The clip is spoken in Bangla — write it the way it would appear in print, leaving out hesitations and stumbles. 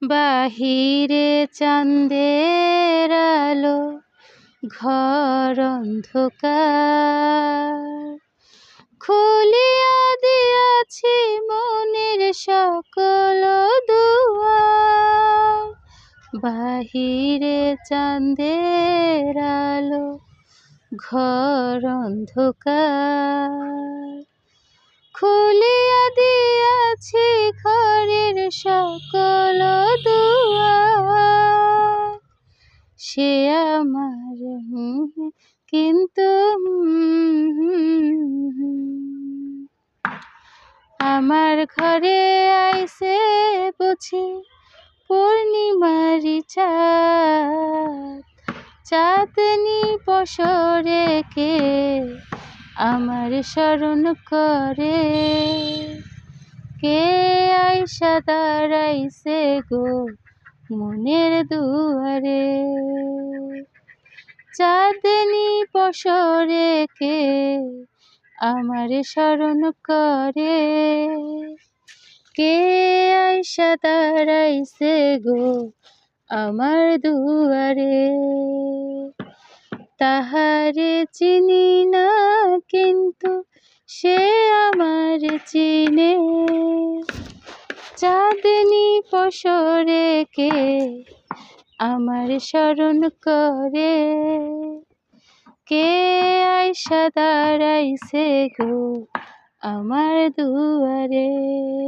বাহিরে চাঁদের আলো, ঘর অন্ধকার। খুলিয়া দিয়াছি মনের সকল দুয়ার। বাহিরে চাঁদের আলো, ঘর অন্ধকার। খুলিয়া দিয়াছি ঘরের সকল দুয়ার। সে আমার কিন্তু আমার ঘরে আইসে বুঝি পূর্ণিমারি চাঁদ। চাঁদনি বসরে কে আমার স্মরণ করে। কে আইসা দাঁড়াইছে গো মনের দুয়ারে। চাঁদনি বসরে কে আমার স্মরণ করে। কে আইসা দাঁড়াইছে গো আমার দুয়ারে। তাহারে চিনি না কিন্তু সে আমার চিনে। চাঁদনি বসরে কে আমার স্মরণ করে। কে আইসা দাঁড়াইছে গো আমার দুয়ারে।